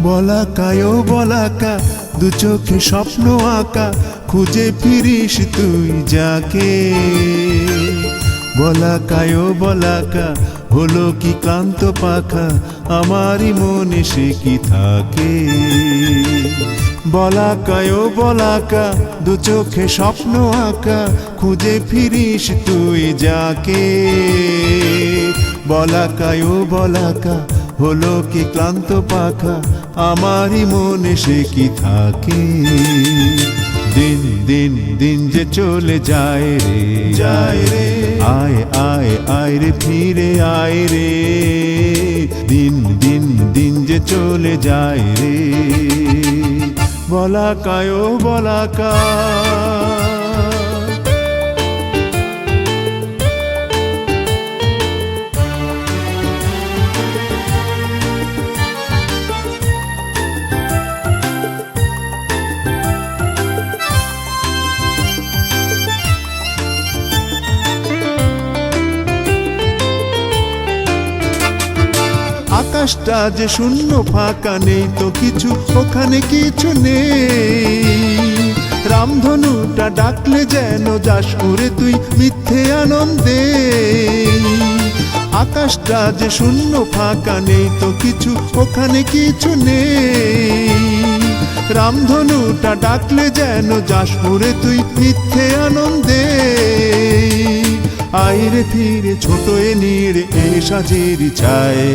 বলাকায় ও বলাকা দু চোখে স্বপ্ন আঁকা খুঁজে ফিরিস তুই যাকে। বলাকায় ও বলাকা হলো কি ক্লান্ত পাখা আমারই মনে সে কি থাকে। বলাকায় ও বলাকা দু চোখে স্বপ্ন আঁকা খুঁজে ফিরিস তুই যাকে। বলাকায় ও বলাকা হলো কি ক্লান্ত পাখা আমারই মনে সে কি থাকে। দিন দিন দিন যে চলে যায় রে যায় রে, আয় আয় আয় রে ফিরে আয় রে। দিন দিন দিন যে চলে যায় রে। বলাকায় ও বলাকা আকাশটা যে শূন্য ফাঁকা নেই তো কিছু ওখানে কিছু নেই। রামধনুটা ডাকলে যেন যাস উড়ে তুই মিথ্যে আনন্দে। আকাশটা যে শূন্য ফাঁকা নেই তো কিছু ওখানে কিছু নেই। রামধনুটা ডাকলে যেন যাস উড়ে তুই মিথ্যে আনন্দে। আইরে ফিরে ছোট এ নীড়ে এ সাজের ছায়।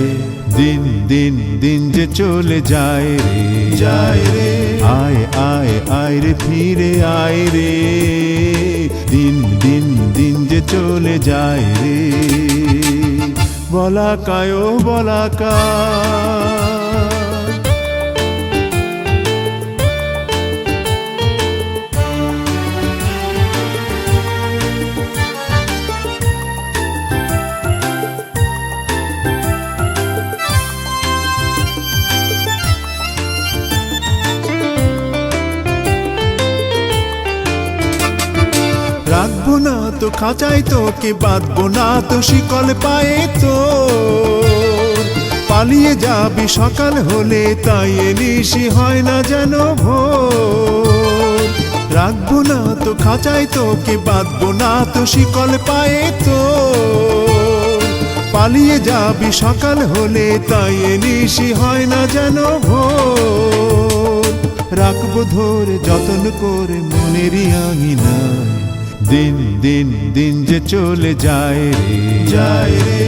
দিন দিন দিন যে চলে যায় রে যায় রে, আয় আয় আয় রে ফিরে আয় রে। দিন দিন দিন যে চলে যায় রে। বলাকায় ও বলাকা রাখবো না তো খাঁচাই তোকে বাঁধবো না তো শিকল পায়ে তো। পালিয়ে যাবি সকাল হলে তাই নিশি হয় না যেন ভোর। রাখবো না তো খাঁচাই তোকে বাঁধবো না তো শিকল পায়ে তো। পালিয়ে যাবি সকাল হলে তাই নিশি হয় না যেন ভোর। রাখবো ধরে যতন করে মনেরই আঙিনায়। দিন দিন দিন যে চলে যায় রে যায় রে,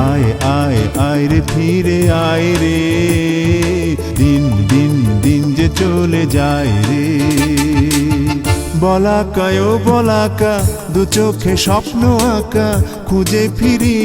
আয় আয় আয় রে ফিরে আয় রে। দিন দিন দিন যে চলে যায় রে। বলাকায় ও বলাকা দু চোখে স্বপ্ন আঁকা খুঁজে ফিরি